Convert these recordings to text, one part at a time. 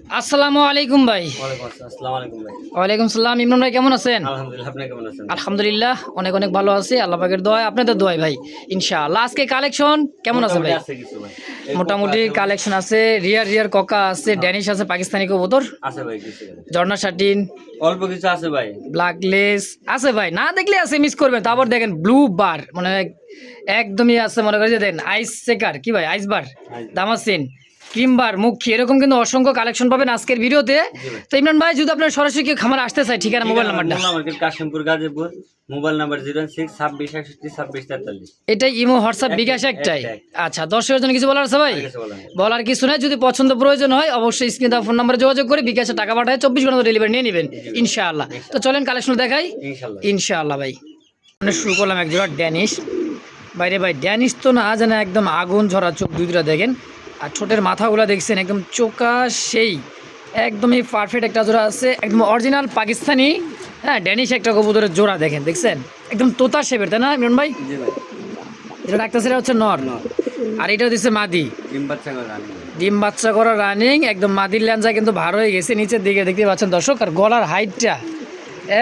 আসসালামু আলাইকুম ভাই। ওয়ালাইকুম সালাম। ইমরান ভাই কেমন আছেন? আলহামদুলিল্লাহ অনেক অনেক ভালো আছি, আল্লাহ পাকের দোয়ায়, আপনাদের দোয়ায় ভাই ইনশাআল্লাহ। আজকে কালেকশন কেমন আছে ভাই? মোটামুটি কালেকশন আছে, রিয়ার রিয়ার ককা আছে, ড্যানিশ আছে, পাকিস্তানি কবুতর আছে ভাই, জর্না শাটিন অল্প কিছু আছে ভাই, ব্ল্যাক লেস আছে ভাই, না দেখলে আছে মিস করবেন। তারপর দেখেন ব্লু বার মানে একদমই আছে, মনে করেন যে দেখেন আইস চেকার কি ভাই, আইস বার, দামাসিন, ক্রিমবার, মুখী, এরকম কিন্তু অসংখ্য কালেকশন পাবেন আজকের ভিডিওতে। তো ইমরান ভাই যদি আপনার সরাসরি কেউ খামার আসতে চায়, ঠিকানা মোবাইল নাম্বারটা? Kashimpur Gazipur, mobile number 0626612643। এটাই ইমো হোয়াটসঅ্যাপ বিকাশ একটাই। আচ্ছা, দর্শকের জন্য কিছু বলার আছে ভাই? বলার কিছু নাই, যদি পছন্দ প্রয়োজন হয় অবশ্যই স্ক্রিনে দেওয়া ফোন নাম্বারে যোগাযোগ করে বিকাশে টাকা পাঠায় 24 ঘন্টা ডেলিভারি নিয়ে নেবেন ইনশাআল্লাহ। তো চলেন কালেকশন দেখাই ইনশাআল্লাহ ভাই। মানে শুরু করলাম এক জোড়া ড্যানিশ। বাইরে ভাই ড্যানিশ তো না যেন একদম আগুন ঝরা চোখ, দুইটা দেখেন, আর ঠোঁটের মাথাগুলো দেখছেন একদম চোকা, সেই একদমই পারফেক্ট একটা জোড়া আছে, একদম অরিজিনাল পাকিস্তানি। হ্যাঁ, ড্যানিশ একটা কবুতরের জোড়া দেখেন, দেখছেন একদম তোতা শেপের, তাই না ইমরান ভাই? যেটা ডাকতেছে এটা হচ্ছে নর, আর এটা দিচ্ছে মাদি। ডিম বাচ্চা করা রানিং, একদম মাদির ল্যাঞ্জা কিন্তু ভার হয়ে গেছে নিচের দিকে, দেখতে পাচ্ছেন দর্শক। আর গলার হাইটটা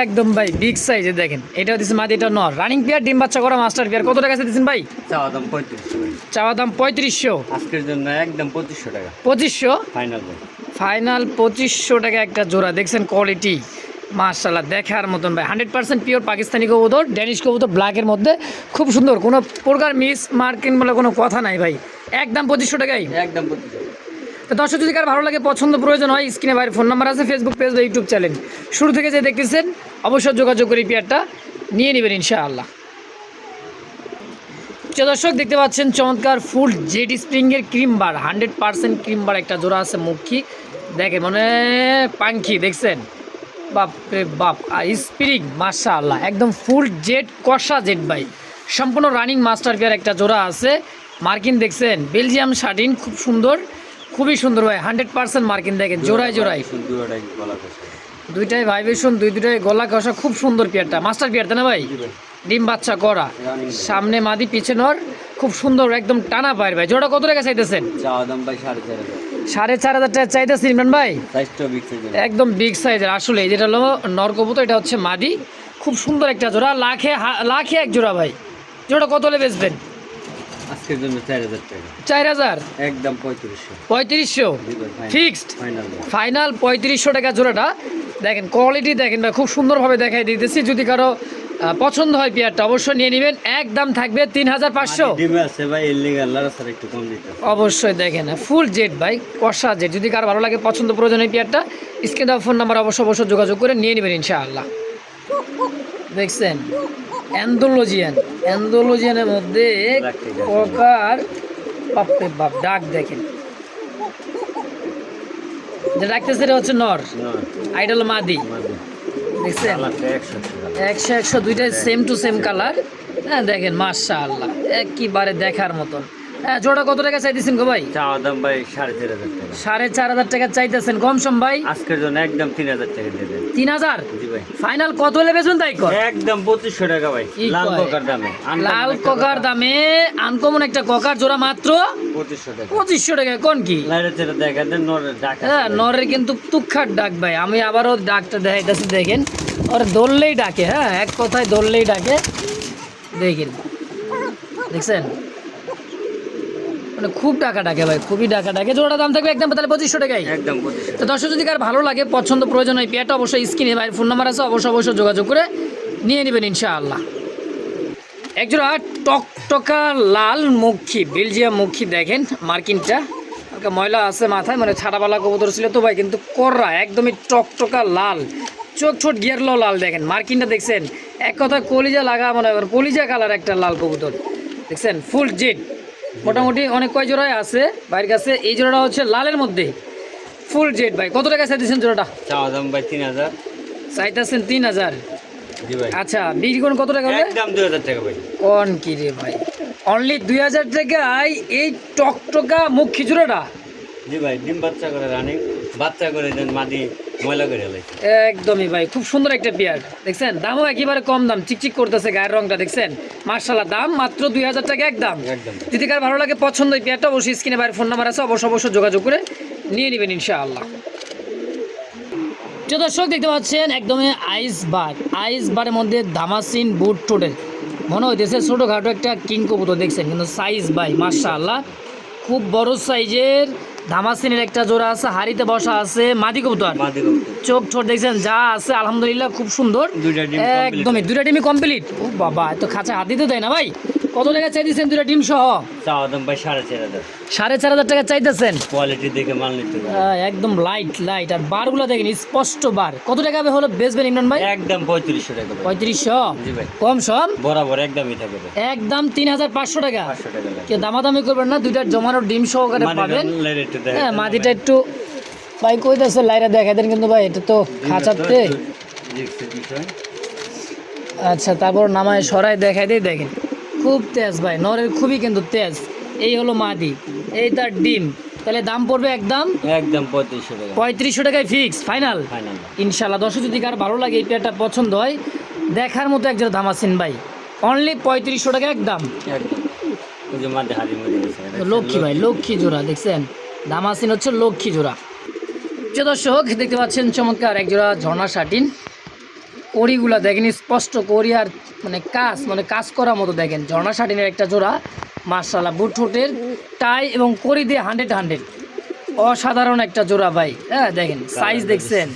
একদম ভাই বিগ সাইজে দেখেন, এটা দিচ্ছে মাদি, এটা নর, রানিং পেয়ার, ডিম বাচ্চা করা মাস্টার পেয়ার। কত টাকা দিচ্ছেন ভাই? চাওয়া দাম 3500। চাওয়া দাম 3500, আজকের জন্য একদম 2500 টাকা। 2500 ফাইনাল, ফাইনাল 2500 টাকা একটা জোড়া। দেখছেন কোয়ালিটি মাশাআল্লাহ দেখার মতন ভাই, 100% পিওর পাকিস্তানি কবুতর, ড্যানিশ কবুতর, ব্ল্যাকের মধ্যে খুব সুন্দর, কোনো প্রকার মিস মার্কিং বলে কোনো কথা নাই ভাই, একদম 2500 টাকাই একদম 2500। তো দর্শক যদি কার ভালো লাগে, পছন্দ প্রয়োজন হয়, স্ক্রিনে ভাইয়ের ফোন নাম্বার আছে, ফেসবুক পেজ বা ইউটিউব চ্যানেল, শুরু থেকে যে দেখতেছেন অবশ্যই যোগাযোগ করে পেয়ারটা নিয়ে নেবেন ইনশাআল্লাহ। দর্শক দেখতে পাচ্ছেন চমৎকার ফুল জেড স্প্রিংয়ের ক্রিম বার, 100% ক্রিম বার একটা জোড়া আছে, মুখী দেখেন মানে পাঙ্খি, দেখছেন বাপ রে বাপ, আর স্প্রিং মাশাআল্লাহ একদম ফুল জেড কষা জেড ভাই, সম্পূর্ণ রানিং মাস্টার পেয়ার একটা জোড়া আছে। মার্কিন দেখছেন বেলজিয়াম শাটিন, খুব সুন্দর, খুবই সুন্দর ভাই, 100% মার্কিন দেখেন, জোড়ায় জোড়ায় দুইটাই ভাইব্রেশন, দুইটাই গলা কষা, খুব সুন্দর পেয়ারটা, মাস্টার পেয়ার তাই না ভাই? ডিম বাচ্চা করা, সামনে মাদি পিছে নর, খুব সুন্দর একদম টানা পায়ের ভাই। জোড়া কত টাকা চাইতেছেন? 4500 টাকা চাইতেছেন ইমরান ভাই, একদম বিগ সাইজের। আসলে যেটা হলো নর কবুতর, এটা হচ্ছে মাদি, খুব সুন্দর একটা জোড়া, লাখে এক জোড়া ভাই। জোড়া কত হলে বেচবেন? আজকের জন্য 4000 টাকা। 4000 একদম 3500। 3500 ফিক্সড, ফাইনাল 3500 টাকা জোড়াটা। দেখেন কোয়ালিটি দেখেন ভাই, খুব সুন্দরভাবে দেখাই দিতেছি। যদি কারো পছন্দ হয় পেয়ারটা অবশ্যই নিয়ে নেবেন, একদম থাকবে 3500। অবশ্যই দেখেন ফুল জেড ভাই, কষা জেড। যদি কারো ভালো লাগে, পছন্দ প্রয়োজন হয় পেয়ারটা, স্ক্রিনে দেওয়া ফোন নাম্বার অবশ্যই যোগাযোগ করে নিয়ে নেবেন ইনশাআল্লাহ। দেখছেন অ্যান্ডোলজিয়ানের মধ্যে ককার, বাপরে বাপ ডাক দেখেন, যে ডাকতেছে এটা হচ্ছে নর, আইডল মাদি, দেখছেন 100 দুইটাই সেম টু সেম কালার। হ্যাঁ দেখেন মাশাআল্লাহ একেবারে দেখার মতন। হ্যাঁ, জোড়া কত টাকা চাইতেছেন গো ভাই? চাওয়া দাম ভাই 4500 টাকা। 4500 টাকা চাইতেছেন, কম সম ভাই? আজকের জন্য একদম 3000 টাকা দিয়ে দেন। 3000? জি ভাই। ফাইনাল কত হলে বেচবেন তাই কর? একদম 2500 টাকা ভাই, লাল কোকার দামে। লাল কোকার দামে আনকমন একটা কোকার জোড়া মাত্র 2500 টাকা। 2500 টাকা কোন কি? লাইরে চেরা দেখা দেন, নরের ডাক। হ্যাঁ, নরের কিন্তু তুক্ষার ডাক ভাই, আমি আবারও ডাকটা দেখাইতেছি দেখেন, ওর দৌড়লেই ডাকে। হ্যাঁ, এক কথায় দৌড়লেই ডাকে, দেখেন দেখছেন মানে খুব টাকা ডাকে ভাই, খুবই টাকা ডাকে। জোড়াটা দাম থাকবে একদম তাহলে 2500 টাকাই, একদম 2500। তো দর্শক যদি কার ভালো লাগে, পছন্দ প্রয়োজন হয় পেয়ারটা অবশ্যই স্ক্রিনে ভাই ফোন নাম্বার আছে, অবশ্যই যোগাযোগ করে নিয়ে নেবেন ইনশাআল্লাহ। একজোড়া টকটকা লাল মুখী, বেলজিয়াম মুখী, দেখেন মার্কিনটা হালকা ময়লা আছে মাথায়, মানে ছাড়াবালা কবুতর ছিল তো ভাই, কিন্তু কররা একদমই টকটকা লাল, চোখ ছোট গিয়ারলো লাল। দেখেন মার্কিনটা দেখছেন, এক কথায় কলিজা লাগা, মানে কলিজা কালার একটা লাল কবুতর, দেখছেন ফুল জেড। মোটামুটি অনেক কয় জোড়ায় আছে ভাইয়ের কাছে, এই জোড়াটা হচ্ছে লালের মধ্যে ফুল জেড ভাই। কত টাকা চাইতেছেন জোড়াটা? চাওয়া দাম ভাই 3000 চাইতেছেন 3000? জি ভাই। আচ্ছা, বিক্রি করুন কত টাকা? একদম 2000 টাকা ভাই। কোন কি রে ভাই, অনলি 2000 টাকায় এই টকটকা মুখী জোড়াটা? জি ভাই, ডিম বাচ্চা করে রানিং, বাচ্চা করে দেন, মাদি ময়লা করে লাইছে। একদমই ভাই, খুব সুন্দর একটা পেয়ার, দেখছেন দামও একেবারে কম দাম, চিকচিক করতেছে গায়ের রংটা, দেখছেন মাশাআল্লাহ, দাম মাত্র 2000 টাকা একদম। যদি কার ভালো লাগে, পছন্দ এই পেয়ারটা অবশ্যই স্ক্রিনে বাইরের ফোন নাম্বার আছে, অবশ্যই যোগাযোগ করে নিয়ে নেবেন ইনশাআল্লাহ। প্রিয় দর্শক দেখতে পাচ্ছেন একদমই আইস বারের মধ্যে ধামাসিন বুট টোটেল মনে হইতেছে ছোটোখাটো একটা কিং কবুতর দেখছেন, কিন্তু সাইজ ভাই মাশাআল্লাহ খুব বড় সাইজের ধামাসিনের একটা জোড়া আছে, হাড়িতে বসা আছে মাদি কবুতর, চোখ ছোট দেখছেন যা আছে আলহামদুলিল্লাহ খুব সুন্দর, একদমই দুইটা ডিমই কমপ্লিট। ও বাবা এত খাঁচা হাত দিতে দেয় না ভাই। কত টাকা চাই দিচ্ছেন দুইটা ডিম সহ? চাওয়া দাম ভাই 4,500। 4,500 টাকা চাইতেছেন? কোয়ালিটি দেখে মাল নিতে হবে। একদম লাইট আর বারগুলো দেখেন স্পষ্ট বার। কত টাকা হলো বেচবেন ইমরান ভাই? একদম 3500 টাকা। 3500? জি ভাই। কম সম বরাবর একদমই থাকবে। একদম 3,500 টাকা। 500 টাকা। কে দামাদামি করবেন না, দুইটার জমানো ডিম সহকারে পাবেন। হ্যাঁ মাদিটা একটু ভাই কইতাছে লাইরা দেখাই দেন, কিন্তু ভাই এটা তো খাঁচাতে। আচ্ছা তারপর নামায় সরাই দেখাই দেই, দেখেন খুব তেজ ভাই, নরের খুবই কিন্তু তেজ। এই হলো মাদি, এই তার ডিম। তাহলে দাম পড়বে একদম 3500 টাকা। 3500 টাকায় ফিক্স ফাইনাল ইনশাল্লাহ। দর্শক যদি কার ভালো লাগে এই পেয়ারটা পছন্দ হয়, দেখার মতো একজন ধামাসিন ভাই, অনলি 3500 টাকা একদম। লক্ষ্মী ভাই, লক্ষ্মী জোড়া দেখছেন, ধামাসিন হচ্ছে লক্ষ্মী জোড়া। যে দর্শক দেখতে পাচ্ছেন চমৎকার এক জোড়া ঝর্ণা শাটিন, কড়িগুলা দেখেন স্পষ্ট কড়ি আর মানে কাজ করার মতো দেখেন। ঝর্ণা শাটিনের একটা জোড়া মাশাআল্লাহ, বুট ঠোঁটের টাই এবং কড়ি দিয়ে 100 অসাধারণ একটা জোড়া ভাই। হ্যাঁ দেখেন সাইজ দেখছেন,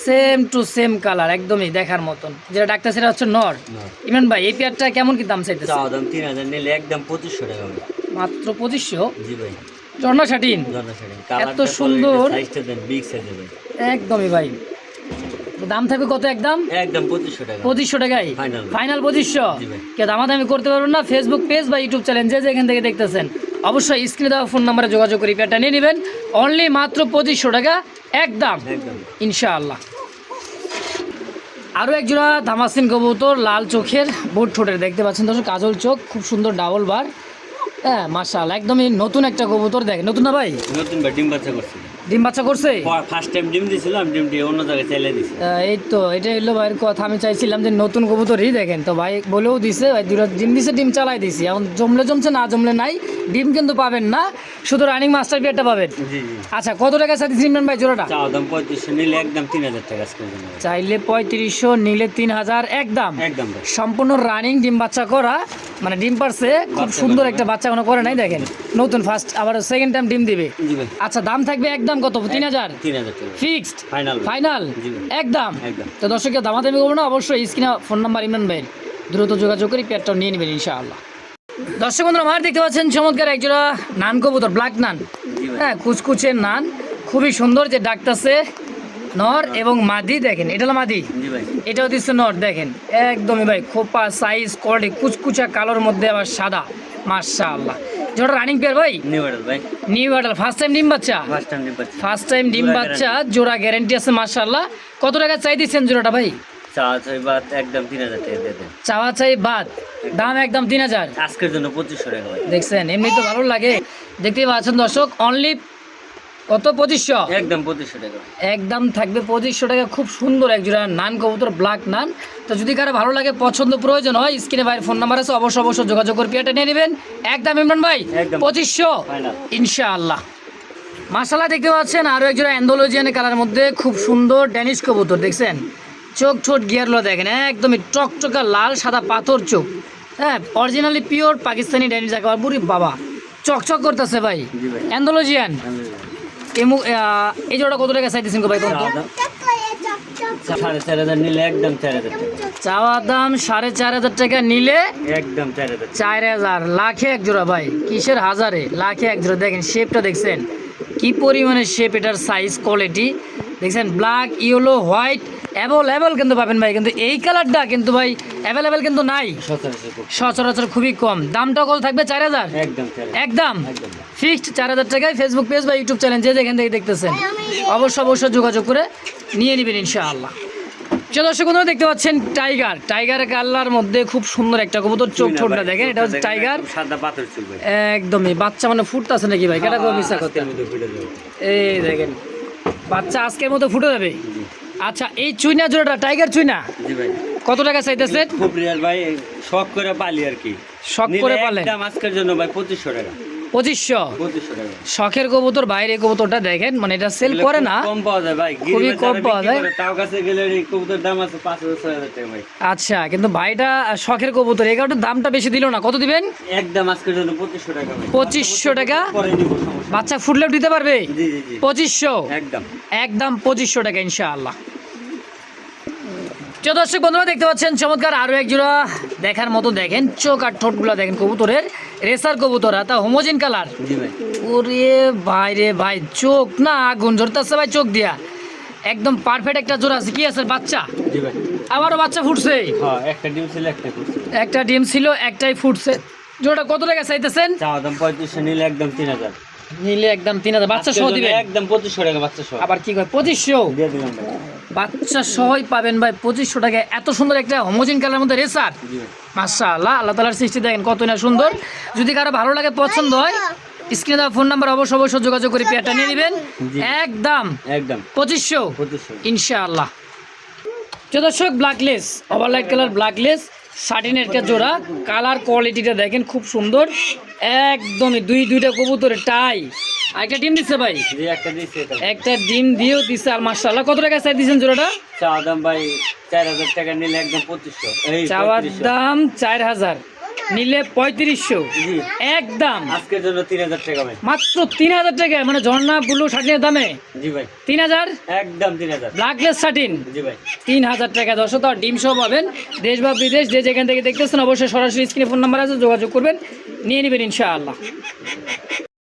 সেম টু সেম কালার, একদমই দেখার মতন। যেটা ডাক্তার সেটা হচ্ছে নর। ইমরান ভাই এই পেয়ারটা কেমন কি দাম চাইতেছে? দাম 3000 নিলে একদম 2500 টাকা। মাত্র 2500? জি ভাই। ঝর্ণা শাটিন এত সুন্দর, একদমই ভাই। দাম থাকবে কত? একদম 2500 টাকা। 2500 টাকায় ফাইনাল 2500? কে দামাদামি করতে পারবেন না? ফেসবুক পেজ বা ইউটিউব চ্যানেল যে যেখান থেকে দেখতেছেন অবশ্যই স্ক্রিনে দেওয়া ফোন নাম্বারে যোগাযোগ করে পেয়ারটা নিয়ে নেবেন, অনলি মাত্র 2500 টাকা একদম ইনশাআল্লাহ। আরও এক জোড়া ধামাসিন কবুতর, লাল চোখের বুট ঠোঁটের দেখতে পাচ্ছেন দর্শক, কাজল চোখ, খুব সুন্দর ডাবল বার। হ্যাঁ মাশাআল্লাহ একদমই নতুন একটা কবুতর। দেখেন নতুন না ভাই? নতুন ভাই, ডিম বাচ্চা করছে। ডিম বাচ্চা করছে? ফার্স্ট টাইম ডিম দিয়েছিলাম, ডিমটি অন্য জায়গায় চাইলে দিছি। এই তো এটা হলো ভাইয়ের কথা, আমি চাইছিলাম যে নতুন কবুতরই দেখেন তো ভাই বলেও দিছে, ভাই দুটো ডিম দিছে, ডিম চালাই দিছি। এখন জমছে না জমলে নাই, ডিম কিন্তু পাবেন না, শুধু রানিং মাস্টার বিয়ারটা পাবেন। আচ্ছা কত টাকা চাইছেন ইমরান ভাই জোড়াটা? চাও দাম 3500, নিলে একদম 3000 টাকা। চাইলে 3500, নিলে 3000 একদম। সম্পূর্ণ রানিং ডিম বাচ্চা করা, মানে ডিম পারছে, খুব সুন্দর একটা বাচ্চা কোনো করে নাই দেখেন, নতুন ফার্স্ট আবার সেকেন্ড টাইম ডিম দিবে। আচ্ছা দাম থাকবে একদম কত? 3000 ফিক্সড ফাইনাল একদম। তো দর্শককে দামাদামি করবো না, অবশ্যই স্ক্রিনে ফোন নাম্বার ইমরান ভাইয়ের, দ্রুত যোগাযোগ করে পেয়ারটা নিয়ে নেবেন ইনশাআল্লাহ। দর্শক বন্ধুরা আমার দেখতে পাচ্ছেন চমৎকার একজোড়া নান কবুতর, ব্ল্যাক নান। হ্যাঁ কুচকুচের নান, খুবই সুন্দর, যে ডাকতেছে নর এবং মাদি। দেখেন এটা হলো মাদি, এটাও দিচ্ছে নর। দেখেন একদমই ভাই খোপা সাইজ কোয়ালিটি, কুচকুচা কালোর মধ্যে আবার সাদা মাশাআল্লাহ। যেটা রানিং পেয়ার ভাই, নিউ অ্যাডাল, ফার্স্ট টাইম ডিম বাচ্চা। ফার্স্ট টাইম ডিম বাচ্চা, জোড়া গ্যারান্টি আছে মাশাআল্লাহ। কত টাকা চাই দিচ্ছেন জোড়াটা ভাই? চাওয়া চাই বাদ একদম 3000 টাকা দিয়ে দেন। চাওয়া চাই বাদ, দাম একদম 3000 আজকের জন্য 2500 টাকা ভাই। দেখছেন এমনি তো ভালো লাগে, দেখতেই পাচ্ছেন দর্শক, অনলি কত? 2500 একদম 2500 টাকা একদম থাকবে 2500 টাকা। খুব সুন্দর এক জোড়া নান কবুতর, ব্ল্যাক নান। তো যদি কারো ভালো লাগে, পছন্দ প্রয়োজন হয়, স্ক্রিনে ভাইয়ের ফোন নাম্বার আছে, অবশ্যই যোগাযোগ করে পেয়ারটা নিয়ে নেবেন একদম। ইমরান ভাই 2500 ইনশাআল্লাহ। মাশাআল্লাহ দেখতে পাচ্ছেন আরও এক জোড়া অ্যান্ডোলজিয়ান কালার মধ্যে খুব সুন্দর ড্যানিশ কবুতর দেখছেন, চোখ ছোট গিয়ারগুলো দেখেন একদমই টকটকা লাল সাদা পাথর চোখ। হ্যাঁ অরিজিনালি পিওর পাকিস্তানি ড্যানিশ একেবারে, বুড়ি বাবা চকচক করতেছে ভাই, অ্যান্ডোলজিয়ান। এই জোড়া কত টাকা চাইতেছেন ভাই? চাওয়া দাম 4500 টাকা, নিলে একদম 4000 লাখে এক জোড়া ভাই। কিসের হাজারে, লাখে এক জোড়া। দেখেন শেপটা দেখছেন কি পরিমাণে শেপ, এটার সাইজ কোয়ালিটি দেখছেন, ব্ল্যাক ইয়েলো হোয়াইট অ্যাভেলেবেল কিন্তু পাবেন ভাই, কিন্তু এই কালারটা কিন্তু ভাই অ্যাভেলেবেল কিন্তু নাই, সচরাচর খুবই কম। দামটা কত থাকবে? 4000 একদম ফিক্সড 4000 টাকায়। ফেসবুক পেজ বা ইউটিউব চ্যানেল যে যেখান থেকে দেখতেছেন অবশ্যই যোগাযোগ করে নিয়ে নেবেন ইনশাআল্লাহ। দর্শক বন্ধুরা দেখতে পাচ্ছেন টাইগার কালার মধ্যে খুব সুন্দর একটা কবুতর, চোখ ছোটটা দেখেন, এটা হচ্ছে টাইগার। একদমই বাচ্চা মানে ফুটতেছে নাকি ভাই? কেটা করে মিশা করতে, এই দেখেন বাচ্চা আজকের মতো ফুটে যাবে। আচ্ছা এই চুইনা জোড়াটা টাইগার চুইনা কত টাকা চাইতেছেন? খুব রিয়াল ভাই, শখ করে পালি আর কি, শখ করে পালে দাম আজকের জন্য ভাই 2500 টাকা 2500 2500 টাকা শখের কবুতর, বাইরে কবুতরটা দেখেন, মানে এটা সেল করে না, কম পাওয়া যায় ভাই, খুবই গিরিবাজারে কম পাওয়া বিক্রি যায়। করে, তাও কাছে গেলে এই কবুতরের দাম আছে 5,000-6,000 টাকা ভাই। আচ্ছা, কিন্তু ভাইটা শখের কবুতর, এই কারণে দামটা বেশি দিল না। কত দিবেন? একদম আজকের জন্য 2500 টাকা ভাই। 2500 টাকা। পরে নিব, সমস্যা বাচ্চা ফুটলেও দিতে পারবে? জি জি জি 2500, একদম। একদম 2500 টাকা ইনশাআল্লাহ। প্রিয় দর্শক বন্ধুরা, দেখতে পাচ্ছেন চমৎকার আরো এক জোড়া দেখার মতো, দেখেন চোখ আর ঠোঁটগুলো দেখেন কবুতরের, রেসার কবুতর, তা হোমোজেন কালার। জি ভাই ওরে ভাই রে ভাই, চোখ না আগুন ঝরতেছে ভাই চোখ দিয়া, একদম পারফেক্ট একটা জোড়া আছে। কি আছে বাচ্চা? জি ভাই আবারও বাচ্চা ফুটছে? হ্যাঁ, একটা ডিম ছিল, একটা ফুটছে। একটা ডিম ছিল, একটাই ফুটছে। জোড়া কত টাকা চাইতেছেন? চাওয়া দাম 3500, নিলে একদম 3000। নিলে একদম 3000, বাচ্চা সহ আজকের জন্য দিবেন? একদম 2500 টাকা বাচ্চা সহ। আবার কি কয় 2500? দিয়ে দিলাম ভাই। বাচ্চা সহই পাবেন ভাই 2500 টাকায়, এত সুন্দর একটা হোমোজেন কালারের মধ্যে রেসার। জি ভাই মাশাআল্লাহ, আল্লাহ তাআলার সৃষ্টি দেখেন কত না সুন্দর। যদি কারো ভালো লাগে, পছন্দ হয়, স্ক্রিনে দেওয়া ফোন নাম্বার অবশ্যই যোগাযোগ করে পেয়ারটা নিয়ে নেবেন। জি। একদম একদম 2500 ইনশাআল্লাহ। প্রিয় দর্শক, ব্ল্যাকলেস, ওভারলাইট কালার ব্ল্যাকলেস, শার্টিনের একটা জোড়া, কালার কোয়ালিটিটা দেখেন খুব সুন্দর, একদমই দুইটা কবুতরের টাই। আর একটা ডিম দিচ্ছে ভাই? জি, একটা দিয়েছে এটা। একটা ডিম দিয়েও দিচ্ছে। আর মাশাআল্লাহ, কত টাকা চাই দিয়েছেন জোড়াটা? চাওয়া দাম ভাই 4000 টাকা, নিলে একদম 2500। এই চাওয়ার 3500। দাম 4000, নিলে 3500 জি একদম। আজকের জন্য 3000 টাকা ভাই। মাত্র 3000 টাকা, মানে ঝর্ণা ব্লু শার্টিনের দামে জি ভাই 3000। একদম 3000। ব্ল্যাকলেস শার্টিন জি ভাই 3000 টাকা। দর্শক, তার ডিম সহ পাবেন। দেশ বা বিদেশ যে যেখান থেকে দেখতেছেন, অবশ্যই সরাসরি স্ক্রিনে ফোন নাম্বার আছে, যোগাযোগ করবেন, নিয়ে নেবেন ইনশাআল্লাহ।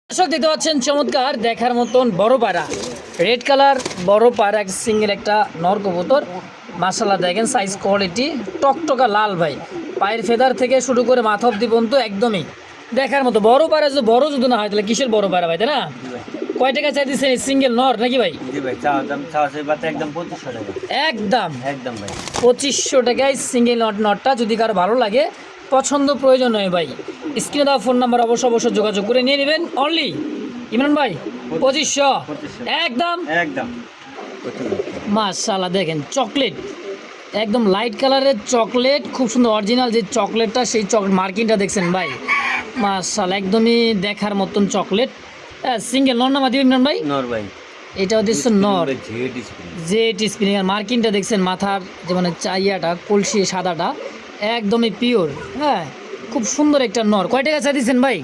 দর্শক, দেখতে পাচ্ছেন চমৎকার দেখার মতন বড় পায়রা, রেড কালার বড় পায়রা, এক সিঙ্গেল একটা নর কবুতর। মাশাআল্লাহ, দেখেন সাইজ কোয়ালিটি টকটকা লাল ভাই, পায়ের ফেদার থেকে শুরু করে মাথা অব্দি পর্যন্ত একদমই দেখার মতো বড় পায়রা। যদি বড় যদি না হয় তাহলে কিসের বড় পায়রা ভাই, তাই না? জি ভাই কয় টাকা চাই দিচ্ছেন সিঙ্গেল নর নাকি ভাই? জি ভাই চাওয়া দাম বাচ্চা একদম 2500 টাকা। একদম একদম ভাই 2500 টাকায় সিঙ্গেল নটটা। যদি কারো ভালো লাগে, পছন্দ প্রয়োজন হয় ভাই, স্ক্রিনে দেওয়া ফোন নাম্বার অবশ্যই যোগাযোগ করে নিয়ে নেবেন। অনলি ইমরান ভাই 2500 একদম। একদম। মাশাআল্লাহ, দেখেন চকলেট, একদম লাইট কালারের চকলেট, খুব সুন্দর অরিজিনাল যে চকলেটটা, সেই চকলেট মার্কিংটা দেখছেন ভাই, মাশাআল্লাহ, একদমই দেখার মতন চকলেট। সিঙ্গেল নর নামা দিবেন ইমরান ভাই? নর ভাই এটাও দিচ্ছে নর, জেড স্প্রিং। Jet spring. আর মার্কিংটা দেখছেন মাথার যে মানে চাইয়াটা কলসি সাদাটা, একদমই পিওর। হ্যাঁ, খুব সুন্দর একটা নর। কয় টাকা চাই দিচ্ছেন ভাই?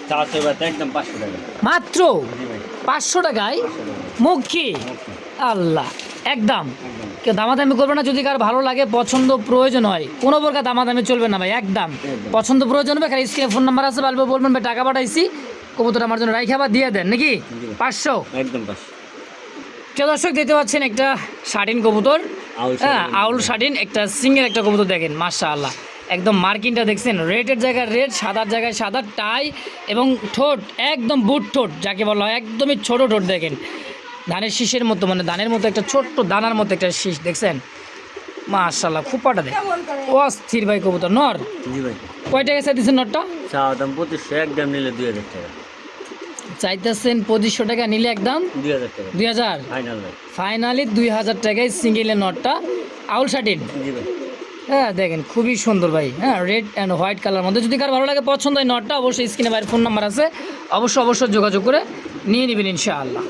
চাওয়া বাচ্চা একদম 500 টাকা। মাত্র জি ভাই 500 টাকায় 500 টাকা। মুখী। আল্লাহ, একদম। একদম। কেউ দামাদামি করবে না। যদি কার ভালো লাগে, পছন্দ প্রয়োজন হয়, কোনো প্রকার দামাদামি চলবে না ভাই, একদম পছন্দ প্রয়োজন হবে। খালি স্ক্রিনে ফোন নাম্বার আছে, বলবো বলবেন ভাই টাকা পাঠাইছি, কবুতর আমার জন্য রাইখা বা দিয়ে দেন নাকি? 500 একদম 500। প্রিয় দর্শক, দেখতে পাচ্ছেন একটা শার্টিন কবুতর, আউল হ্যাঁ শার্টিন। আউল শার্টিন, একটা সিঙ্গেল একটা কবুতর দেখেন, মাশাআল্লাহ, একদম মার্কিংটা দেখছেন, রেডের জায়গায় রেড, সাদার জায়গায় সাদা, টাই এবং ঠোঁট একদম বুট ঠোঁট যাকে বলা হয়, একদমই ছোট ঠোঁট দেখেন, ধানের শীষের মতো, মানে ধানের মতো একটা ছোট্ট দানার মতো একটা শীষ দেখছেন, মাশাআল্লাহ, খুব পাটা দেখ অস্থির ভাই কবুতর নর। জি ভাই কয় টাকা চাইতেছেন নরটা? চাওয়া দাম 2500, একদম নিলে 2000 টাকা। চাইতেছেন 2500 টাকা, নিলে একদম 2000 টাকা 2000, ফাইনাল ভাই। ফাইনালি 2000 টাকায় সিঙ্গেলের নটটা, আউল শার্টিন। জি ভাই হ্যাঁ, দেখেন খুবই সুন্দর ভাই, হ্যাঁ রেড অ্যান্ড হোয়াইট কালার মধ্যে। যদি কার ভালো লাগে, পছন্দ হয় নটটা, অবশ্যই স্ক্রিনে ভাইয়ের ফোন নাম্বার আছে, অবশ্যই যোগাযোগ করে নিয়ে নেবেন ইনশাআল্লাহ।